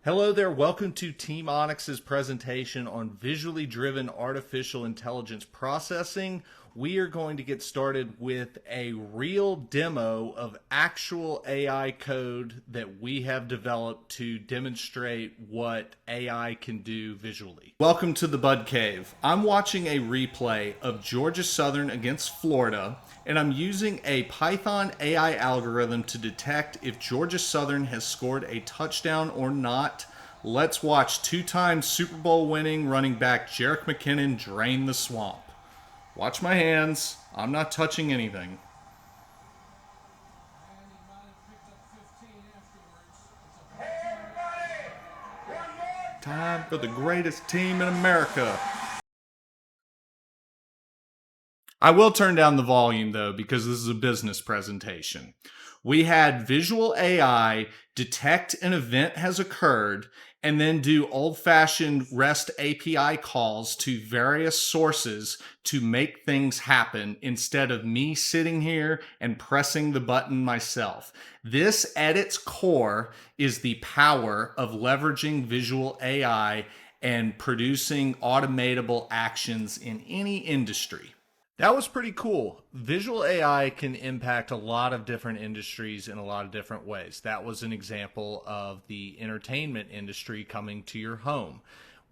Hello there, welcome to Team Onyx's presentation on visually driven artificial intelligence processing. We are going to get started with a real demo of actual AI code that we have developed to demonstrate what AI can do visually. Welcome to the Bud Cave. I'm watching a replay of Georgia Southern against Florida, and I'm using a Python AI algorithm to detect if Georgia Southern has scored a touchdown or not. Let's watch two-time Super Bowl winning running back Jerick McKinnon drain the swamp. Watch my hands. I'm not touching anything. Time for the greatest team in America. I will turn down the volume though, because this is a business presentation. We had visual AI detect an event has occurred and then do old-fashioned REST API calls to various sources to make things happen instead of me sitting here and pressing the button myself. This at its core is the power of leveraging visual AI and producing automatable actions in any industry. That was pretty cool. Visual AI can impact a lot of different industries in a lot of different ways. That was an example of the entertainment industry coming to your home.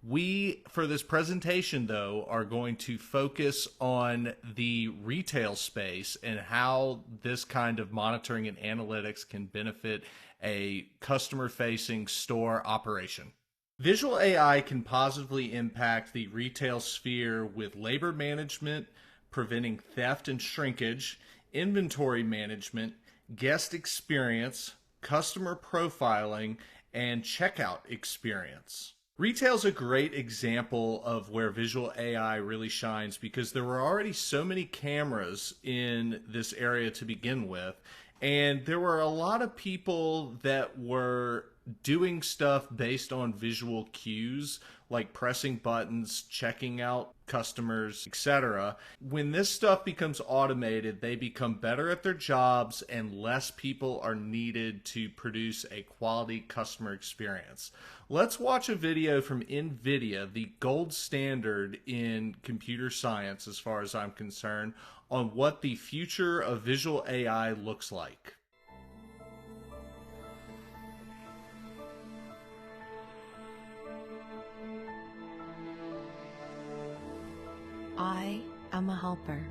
We, for this presentation though, are going to focus on the retail space and how this kind of monitoring and analytics can benefit a customer-facing store operation. Visual AI can positively impact the retail sphere with labor management, preventing theft and shrinkage, inventory management, guest experience, customer profiling, and checkout experience. Retail's a great example of where visual AI really shines because there were already so many cameras in this area to begin with, and there were a lot of people that were doing stuff based on visual cues like pressing buttons, checking out customers, etc. When this stuff becomes automated, they become better at their jobs and less people are needed to produce a quality customer experience. Let's watch a video from NVIDIA, the gold standard in computer science as far as I'm concerned, on what the future of visual AI looks like. I am a helper.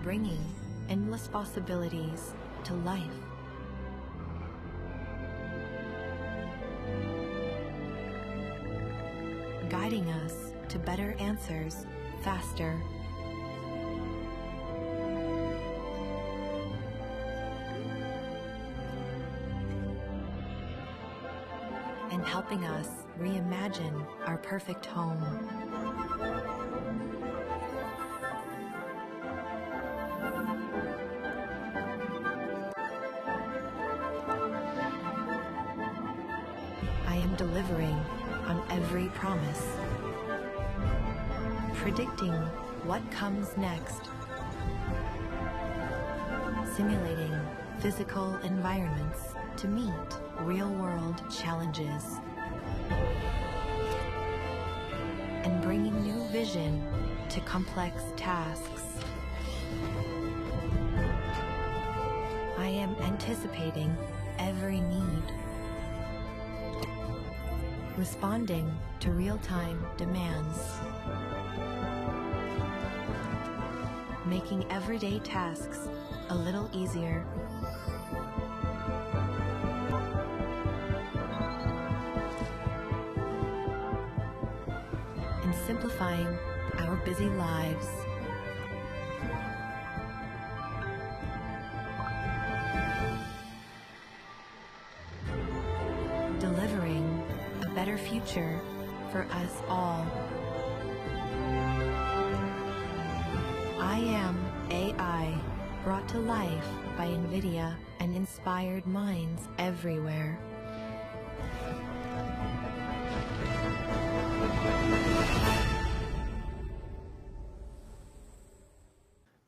Bringing endless possibilities to life. Guiding us to better answers faster. And helping us reimagine our perfect home. I am delivering on every promise, predicting what comes next, simulating physical environments to meet real-world challenges, and bringing new vision to complex tasks. I am anticipating every need, responding to real-time demands, making everyday tasks a little easier, and simplifying our busy lives. Delivering a better future for us all. I am AI, brought to life by NVIDIA and inspired minds everywhere.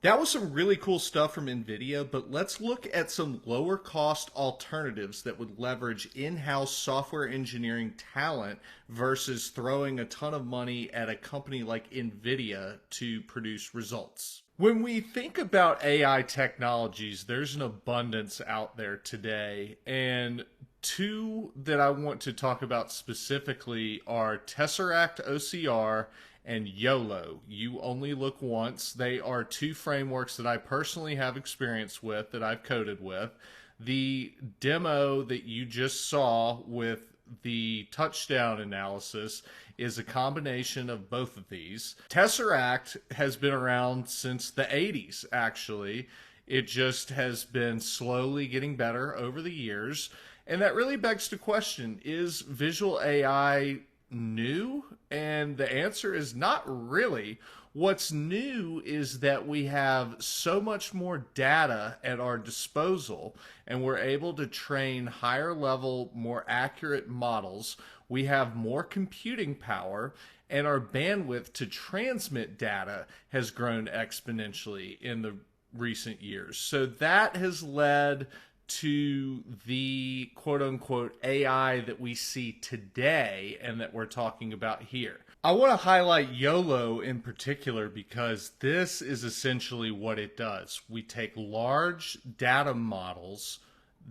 That was some really cool stuff from NVIDIA, but let's look at some lower cost alternatives that would leverage in house software engineering talent versus throwing a ton of money at a company like NVIDIA to produce results. When we think about AI technologies, there's an abundance out there today, and two that I want to talk about specifically are Tesseract OCR and YOLO. You only look once. They are two frameworks that I personally have experience with, that I've coded with. The demo that you just saw with the touchdown analysis is a combination of both of these. Tesseract has been around since the 80s, actually. It just has been slowly getting better over the years. And that really begs the question, is visual AI new? And the answer is not really. What's new is that we have so much more data at our disposal and we're able to train higher level, more accurate models. We have more computing power and our bandwidth to transmit data has grown exponentially in the recent years. So that has led to the quote unquote AI that we see today and that we're talking about here. I want to highlight YOLO in particular because this is essentially what it does. We take large data models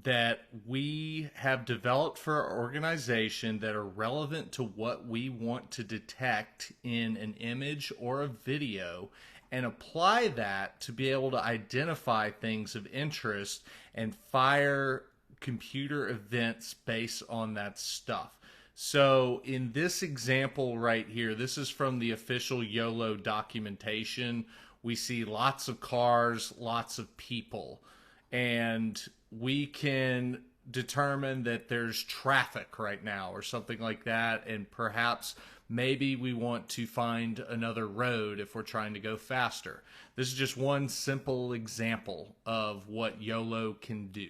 that we have developed for our organization that are relevant to what we want to detect in an image or a video and apply that to be able to identify things of interest and fire computer events based on that stuff. So in this example right here, this is from the official YOLO documentation. We see lots of cars, lots of people, and we can determine that there's traffic right now or something like that, and perhaps maybe we want to find another road if we're trying to go faster. This is just one simple example of what YOLO can do.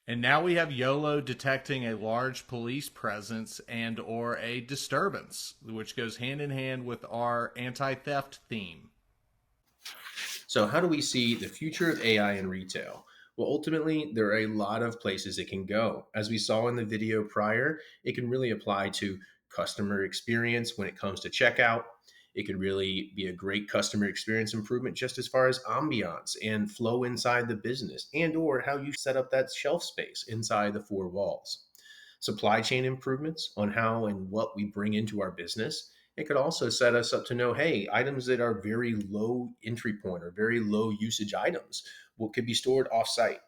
And now we have YOLO detecting a large police presence and or a disturbance, which goes hand in hand with our anti-theft theme. So, how do we see the future of AI in retail? Well, ultimately, there are a lot of places it can go. As we saw in the video prior, it can really apply to customer experience when it comes to checkout. It could really be a great customer experience improvement just as far as ambiance and flow inside the business and or how you set up that shelf space inside the four walls. Supply chain improvements on how and what we bring into our business. It could also set us up to know, hey, items that are very low entry point or very low usage items, what could be stored offsite,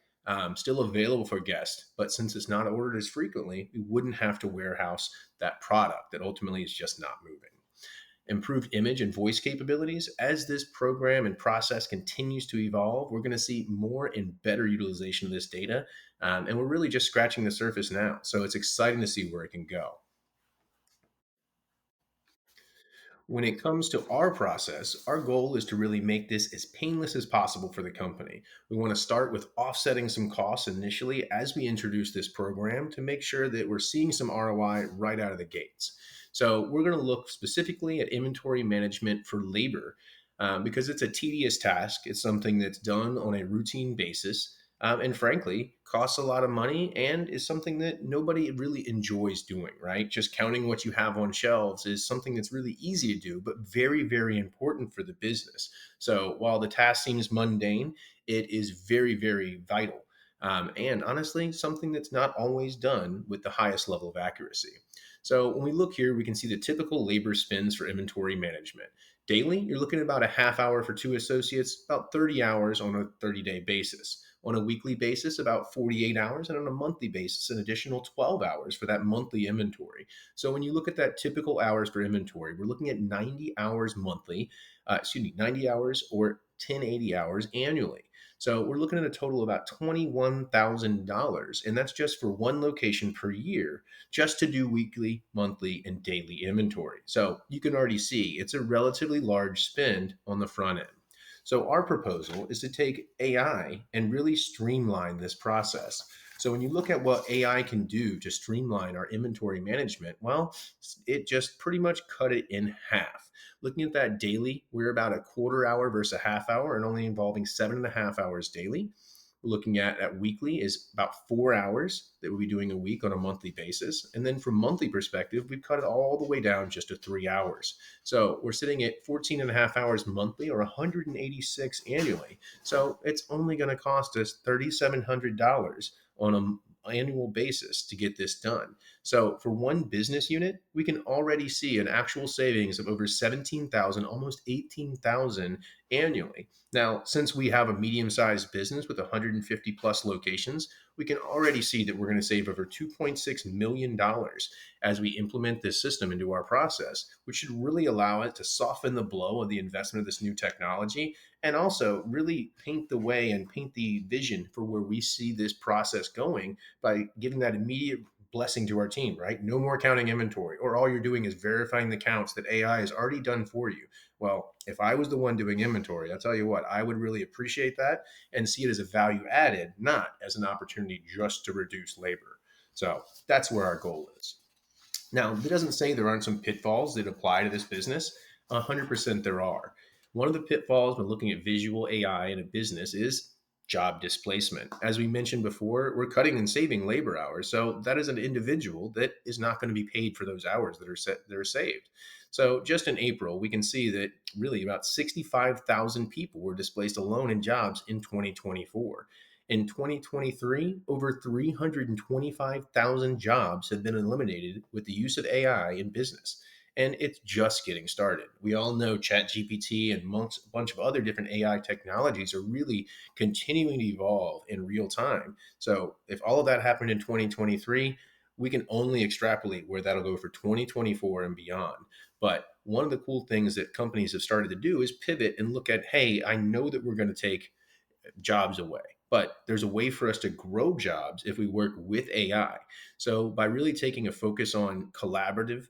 still available for guests. But since it's not ordered as frequently, we wouldn't have to warehouse that product that ultimately is just not moving. Improved image and voice capabilities. As this program and process continues to evolve, we're going to see more and better utilization of this data. And we're really just scratching the surface now. So it's exciting to see where it can go. When it comes to our process, our goal is to really make this as painless as possible for the company. We want to start with offsetting some costs initially as we introduce this program to make sure that we're seeing some ROI right out of the gates. So we're going to look specifically at inventory management for labor because it's a tedious task. It's something that's done on a routine basis. And frankly, costs a lot of money and is something that nobody really enjoys doing, right? Just counting what you have on shelves is something that's really easy to do, but very, very important for the business. So while the task seems mundane, it is very, very vital. And honestly, something that's not always done with the highest level of accuracy. So when we look here, we can see the typical labor spends for inventory management. Daily, you're looking at about a half hour for two associates, about 30 hours on a 30-day basis. On a weekly basis, about 48 hours, and on a monthly basis, an additional 12 hours for that monthly inventory. So when you look at that typical hours for inventory, we're looking at 90 hours monthly, 90 hours or 1080 hours annually. So we're looking at a total of about $21,000, and that's just for one location per year, just to do weekly, monthly, and daily inventory. So you can already see it's a relatively large spend on the front end. So our proposal is to take AI and really streamline this process. So when you look at what AI can do to streamline our inventory management, well, it just pretty much cut it in half. Looking at that daily, we're about a quarter hour versus a half hour and only involving 7.5 hours daily. We're looking at weekly is about 4 hours that we'll be doing a week on a monthly basis. And then from monthly perspective, we've cut it all the way down just to 3 hours. So we're sitting at 14 and a half hours monthly or 186 annually. So it's only going to cost us $3,700 on an annual basis to get this done. So for one business unit, we can already see an actual savings of over 17,000, almost 18,000 annually. Now, since we have a medium-sized business with 150 plus locations, we can already see that we're going to save over $2.6 million as we implement this system into our process, which should really allow it to soften the blow of the investment of this new technology and also really paint the way and paint the vision for where we see this process going by giving that immediate blessing to our team, right? No more counting inventory, or all you're doing is verifying the counts that AI has already done for you. Well, if I was the one doing inventory, I'll tell you what, I would really appreciate that and see it as a value added, not as an opportunity just to reduce labor. So that's where our goal is. Now, that doesn't say there aren't some pitfalls that apply to this business. 100% there are. One of the pitfalls when looking at visual AI in a business is job displacement. As we mentioned before, we're cutting and saving labor hours. So that is an individual that is not going to be paid for those hours that are saved. So just in April, we can see that really about 65,000 people were displaced alone in jobs in 2024. In 2023, over 325,000 jobs have been eliminated with the use of AI in business. And it's just getting started. We all know ChatGPT and a bunch of other different AI technologies are really continuing to evolve in real time. So if all of that happened in 2023, we can only extrapolate where that'll go for 2024 and beyond. But one of the cool things that companies have started to do is pivot and look at, hey, I know that we're going to take jobs away. But there's a way for us to grow jobs if we work with AI. So by really taking a focus on collaborative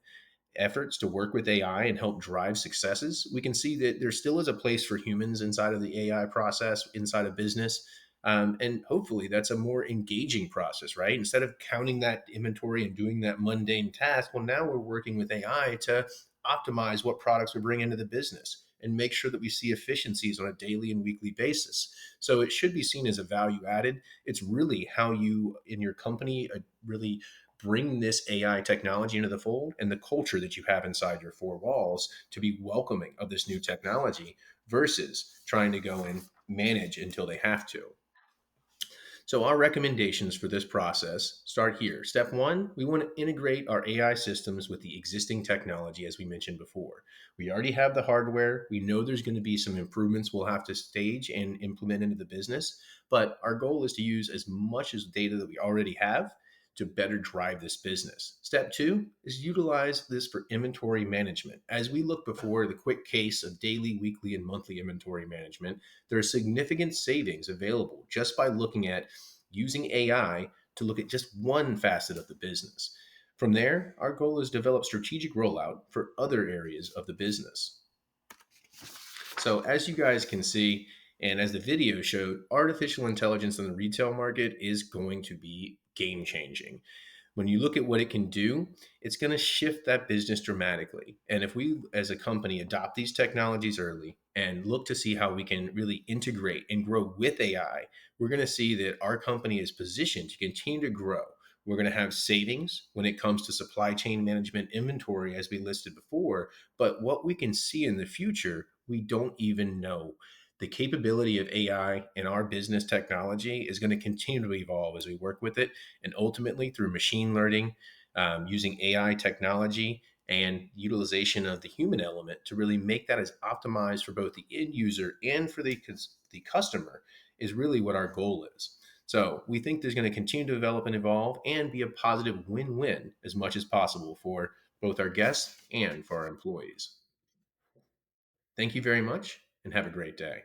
efforts to work with AI and help drive successes, we can see that there still is a place for humans inside of the AI process, inside of business. And hopefully that's a more engaging process, right? Instead of counting that inventory and doing that mundane task, well, now we're working with AI to optimize what products we bring into the business and make sure that we see efficiencies on a daily and weekly basis. So it should be seen as a value added. It's really how you in your company really bring this AI technology into the fold and the culture that you have inside your four walls to be welcoming of this new technology versus trying to go and manage until they have to. So our recommendations for this process start here. Step one, we want to integrate our AI systems with the existing technology as we mentioned before. We already have the hardware. We know there's going to be some improvements we'll have to stage and implement into the business, but our goal is to use as much as data that we already have to better drive this business. Step two is utilize this for inventory management. As we look before the quick case of daily, weekly, and monthly inventory management, there are significant savings available just by looking at using AI to look at just one facet of the business. From there, our goal is to develop strategic rollout for other areas of the business. So as you guys can see, and as the video showed, artificial intelligence in the retail market is going to be game changing. When you look at what it can do, it's going to shift that business dramatically. And if we as a company adopt these technologies early and look to see how we can really integrate and grow with AI, we're going to see that our company is positioned to continue to grow. We're going to have savings when it comes to supply chain management inventory, as we listed before. But what we can see in the future, we don't even know. The capability of AI in our business technology is going to continue to evolve as we work with it. And ultimately, through machine learning, using AI technology, and utilization of the human element to really make that as optimized for both the end user and for the customer is really what our goal is. So we think there's going to continue to develop and evolve and be a positive win-win as much as possible for both our guests and for our employees. Thank you very much and have a great day.